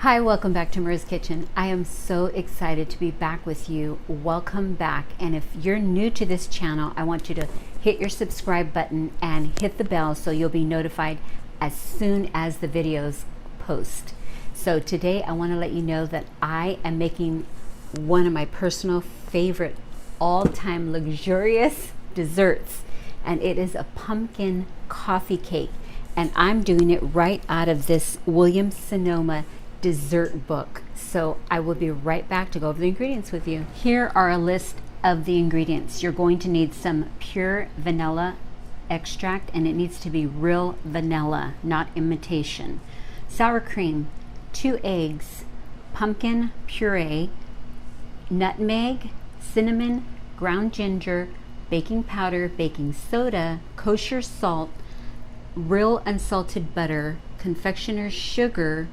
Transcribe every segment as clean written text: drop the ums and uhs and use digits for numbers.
Hi, welcome back to Murr's Kitchen. I am so excited to be back with you. Welcome back. And if you're new to this channel, I want you to hit your subscribe button and hit the bell so you'll be notified as soon as the videos post. So today I want to let you know that I am making one of my personal favorite all-time luxurious desserts, and it is a pumpkin coffee cake. And I'm doing it right out of this Sonoma dessert book. So I will be right back to go over the ingredients with you. Here are a list of the ingredients. You're going to need some pure vanilla extract, and it needs to be real vanilla, not imitation. Sour cream, 2 eggs, pumpkin puree, nutmeg, cinnamon, ground ginger, baking powder, baking soda, kosher salt, real unsalted butter, confectioner's sugar,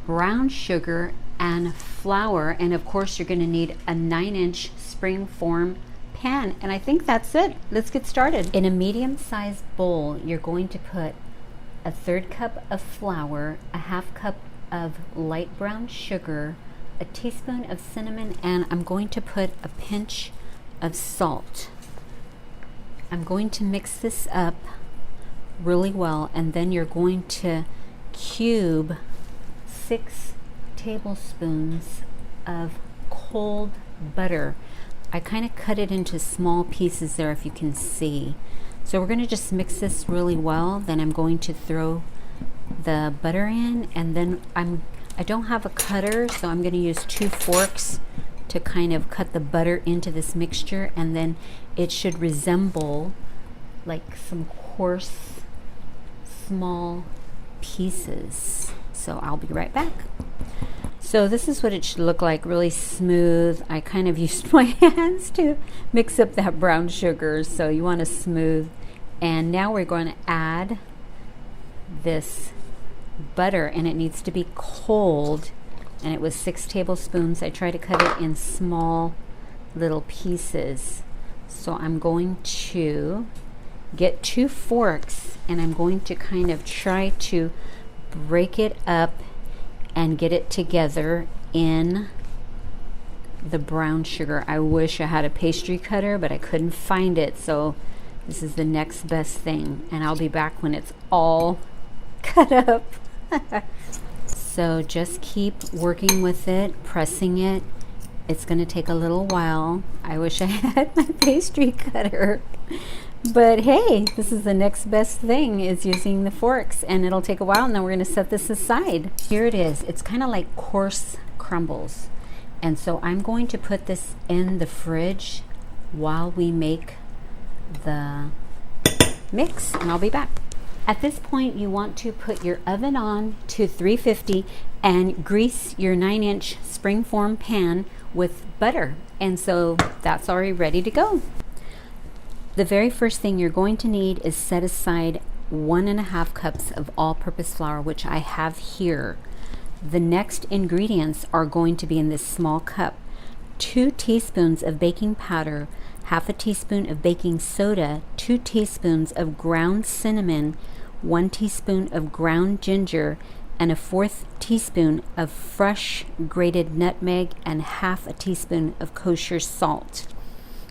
brown sugar, and flour. And of course you're going to need a 9-inch spring form pan. And I think that's it. Let's get started. In a medium-sized bowl, you're going to put a 1/3 cup of flour, a 1/2 cup of light brown sugar, a teaspoon of cinnamon, and I'm going to put a pinch of salt. I'm going to mix this up really well, and then you're going to cube 6 tablespoons of cold butter. I kind of cut it into small pieces there, if you can see. So we're going to just mix this really well. Then I'm going to throw the butter in, and then I don't have a cutter, so I'm going to use 2 forks to kind of cut the butter into this mixture, and then it should resemble like some coarse small pieces. So I'll be right back. So this is what it should look like, really smooth. I kind of used my hands to mix up that brown sugar, so you want to smooth. And now we're going to add this butter, and it needs to be cold, and it was 6 tablespoons. I try to cut it in small little pieces. So I'm going to get 2 forks, and I'm going to kind of try to break it up and get it together in the brown sugar. I wish I had a pastry cutter, but I couldn't find it, so this is the next best thing, and I'll be back when it's all cut up. So just keep working with it, pressing it. It's going to take a little while. I wish I had my pastry cutter. But hey, this is the next best thing, is using the forks, and it'll take a while. Now we're going to set this aside. Here it is. It's kind of like coarse crumbles. And so I'm going to put this in the fridge while we make the mix, and I'll be back. At this point, you want to put your oven on to 350 and grease your 9-inch springform pan with butter. And so that's already ready to go. The very first thing you're going to need is set aside 1.5 cups of all-purpose flour, which I have here. The next ingredients are going to be in this small cup. 2 teaspoons of baking powder, 1/2 teaspoon of baking soda, 2 teaspoons of ground cinnamon, 1 teaspoon of ground ginger, and 1/4 teaspoon of fresh grated nutmeg, and 1/2 teaspoon of kosher salt.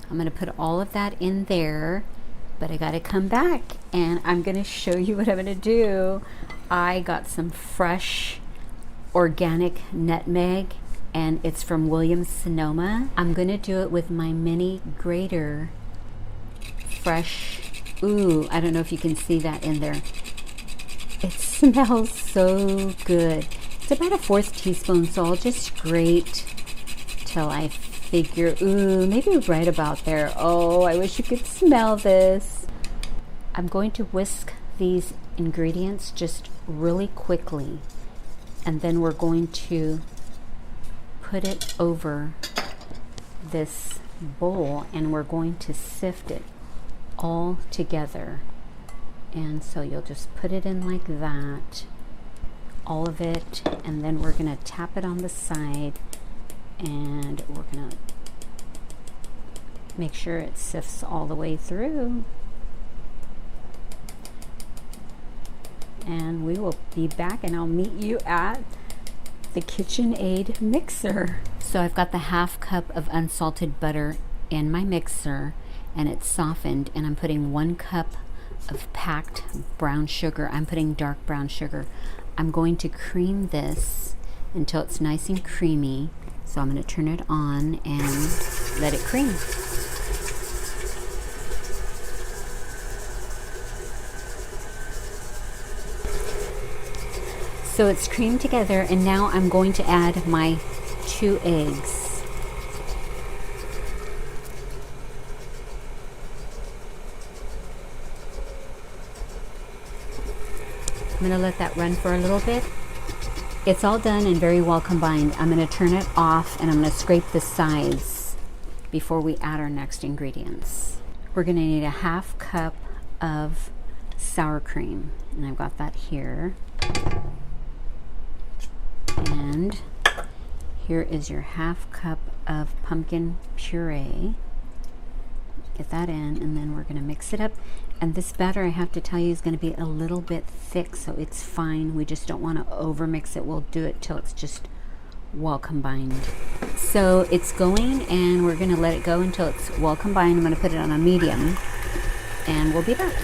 I'm going to put all of that in there, but I got to come back and I'm going to show you what I'm going to do. I got some fresh organic nutmeg, and it's from Sonoma. I'm going to do it with my mini grater. Fresh. Ooh, I don't know if you can see that in there. It smells so good. It's about 1/4 teaspoon, so I'll just grate till I figure, ooh, maybe right about there. Oh, I wish you could smell this. I'm going to whisk these ingredients just really quickly, and then we're going to put it over this bowl, and we're going to sift it all together. And so you'll just put it in like that, all of it, and then we're going to tap it on the side, and we're going to make sure it sifts all the way through. And we will be back, and I'll meet you at the KitchenAid mixer. So I've got the 1/2 cup of unsalted butter in my mixer, and it's softened, and I'm putting 1 cup of packed brown sugar. I'm putting dark brown sugar. I'm going to cream this until it's nice and creamy. So I'm going to turn it on and let it cream. So it's creamed together, and now I'm going to add my 2 eggs. I'm going to let that run for a little bit. It's all done and very well combined. I'm going to turn it off, and I'm going to scrape the sides before we add our next ingredients. We're going to need a 1/2 cup of sour cream, and I've got that here. And here is your 1/2 cup of pumpkin puree. Get that in, and then we're going to mix it up. And this batter, I have to tell you, is going to be a little bit thick, so it's fine. We just don't want to over mix it. We'll do it till it's just well combined. So it's going, and we're going to let it go until it's well combined. I'm going to put it on a medium, and we'll be back.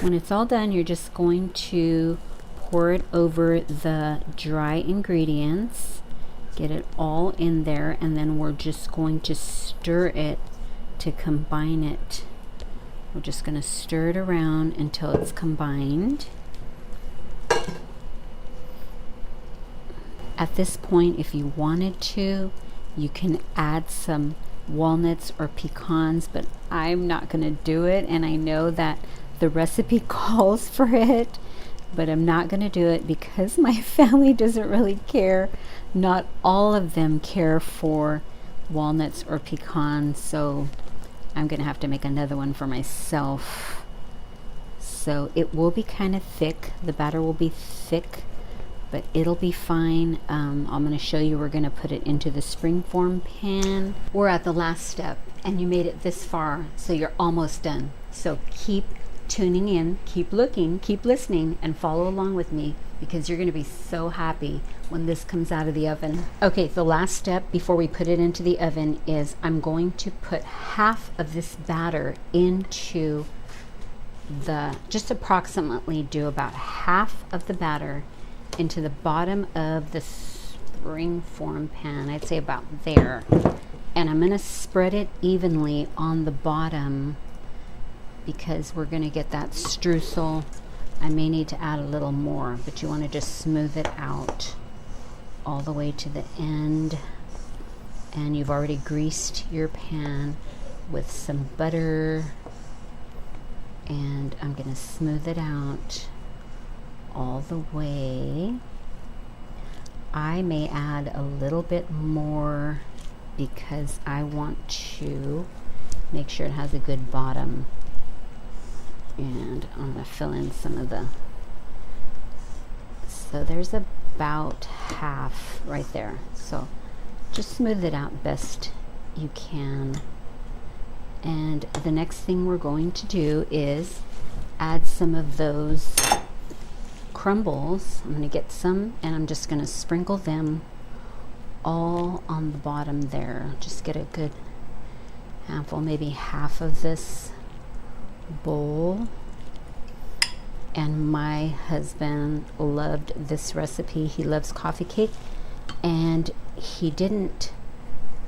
When it's all done, you're just going to pour it over the dry ingredients, get it all in there, and then we're just going to stir it to combine it. We're just going to stir it around until it's combined. At this point, if you wanted to, you can add some walnuts or pecans, but I'm not going to do it, and I know that the recipe calls for it, but I'm not going to do it because my family doesn't really care. Not all of them care for walnuts or pecans, so I'm going to have to make another one for myself. So it will be kind of thick. The batter will be thick, but it'll be fine. I'm going to show you. We're going to put it into the springform pan. We're at the last step, and you made it this far, so you're almost done. So keep tuning in, keep looking, keep listening, and follow along with me, because you're going to be so happy when this comes out of the oven. Okay, the last step before we put it into the oven is I'm going to put 1/2 of this batter into just approximately do about 1/2 of the batter into the bottom of the springform pan. I'd say about there. And I'm going to spread it evenly on the bottom, because we're going to get that streusel. I may need to add a little more, but you want to just smooth it out all the way to the end. And you've already greased your pan with some butter, and I'm going to smooth it out all the way. I may add a little bit more because I want to make sure it has a good bottom. And I'm going to fill in some of the, so there's about 1/2 right there. So just smooth it out best you can. And the next thing we're going to do is add some of those crumbles. I'm going to get some, and I'm just going to sprinkle them all on the bottom there. Just get a good handful, maybe 1/2 of this bowl. And my husband loved this recipe. He loves coffee cake, and he didn't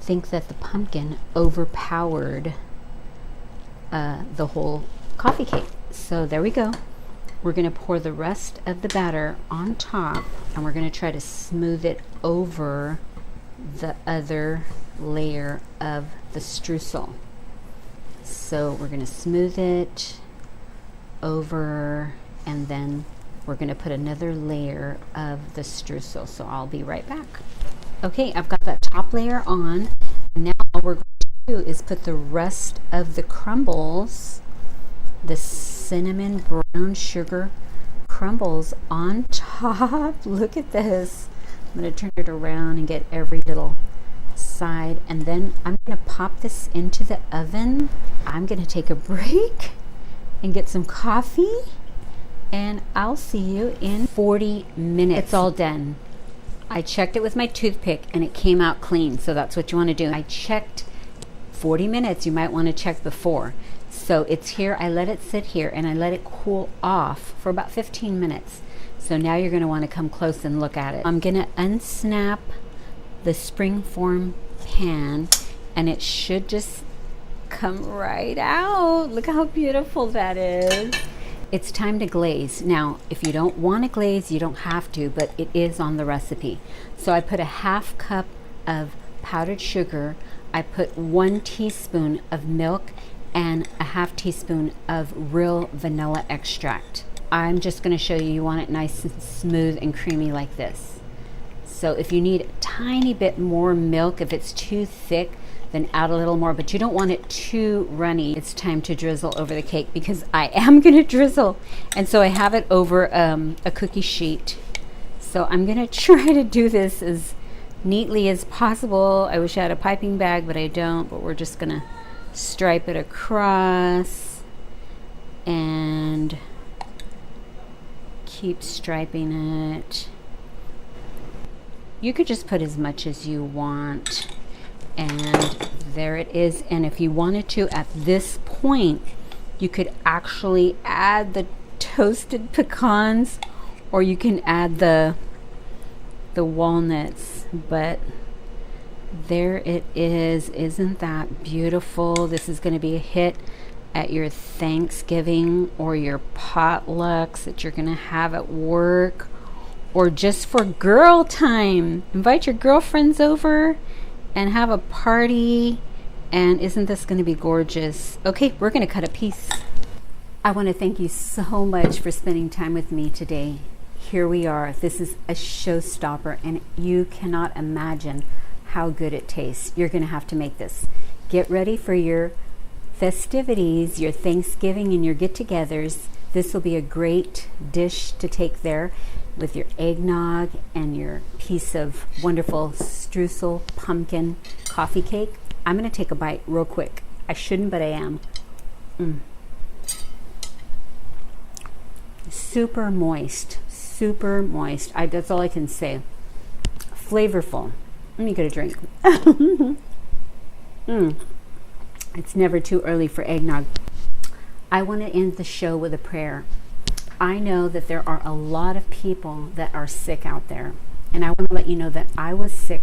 think that the pumpkin overpowered the whole coffee cake. So there we go. We're going to pour the rest of the batter on top, and we're going to try to smooth it over the other layer of the streusel. So we're going to smooth it over, and then we're going to put another layer of the streusel. So I'll be right back. Okay, I've got that top layer on. Now all we're going to do is put the rest of the crumbles, the cinnamon brown sugar crumbles, on top. Look at this. I'm going to turn it around and get every little side, and then I'm going to pop this into the oven. I'm going to take a break and get some coffee, and I'll see you in 40 minutes. It's all done. I checked it with my toothpick and it came out clean. So that's what you want to do. I checked 40 minutes. You might want to check before. So it's here. I let it sit here and I let it cool off for about 15 minutes. So now you're going to want to come close and look at it. I'm going to unsnap the springform pan and it should just come right out. Look how beautiful that is. It's time to glaze. Now, if you don't want to glaze, you don't have to, but it is on the recipe. So I put a half cup of powdered sugar. I put 1 teaspoon of milk and a half teaspoon of real vanilla extract. I'm just going to show you, you want it nice and smooth and creamy like this. So if you need a tiny bit more milk, if it's too thick, then add a little more, but you don't want it too runny. It's time to drizzle over the cake because I am going to drizzle. And so I have it over a cookie sheet. So I'm going to try to do this as neatly as possible. I wish I had a piping bag, but I don't. But we're just going to stripe it across and keep striping it. You could just put as much as you want. And there it is. And if you wanted to, at this point, you could actually add the toasted pecans, or you can add the walnuts. But there it is. Isn't that beautiful? This is going to be a hit at your Thanksgiving or your potlucks that you're going to have at work, or just for girl time. Invite your girlfriends over and have a party. And isn't this going to be gorgeous? Okay, we're going to cut a piece. I want to thank you so much for spending time with me today. Here we are. This is a showstopper, and you cannot imagine how good it tastes. You're going to have to make this. Get ready for your festivities, your Thanksgiving and your get-togethers. This will be a great dish to take there with your eggnog and your piece of wonderful streusel pumpkin coffee cake. I'm going to take a bite real quick. I shouldn't, but I am. Super moist. Super moist. That's all I can say. Flavorful. Let me get a drink. It's never too early for eggnog. I want to end the show with a prayer. I know that there are a lot of people that are sick out there. And I want to let you know that I was sick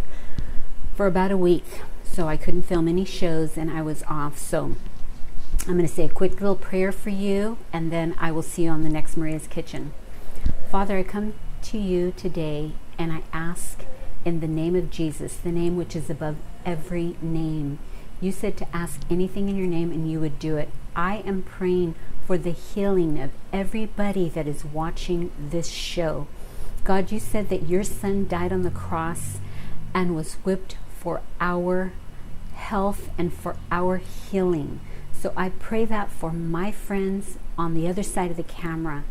for about a week. So I couldn't film any shows and I was off. So I'm going to say a quick little prayer for you, and then I will see you on the next Maria's Kitchen. Father, I come to you today and I ask in the name of Jesus, the name which is above every name. You said to ask anything in your name and you would do it. I am praying for the healing of everybody that is watching this show. God, you said that your son died on the cross and was whipped for our health and for our healing. So I pray that for my friends on the other side of the camera.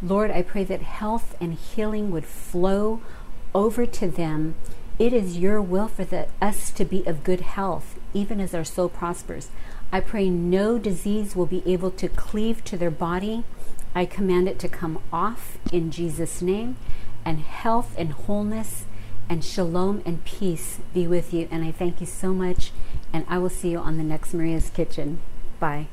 Lord, I pray that health and healing would flow over to them. It is your will for us to be of good health, even as our soul prospers. I pray no disease will be able to cleave to their body. I command it to come off in Jesus' name, and health and wholeness and shalom and peace be with you. And I thank you so much, and I will see you on the next Maria's Kitchen. Bye.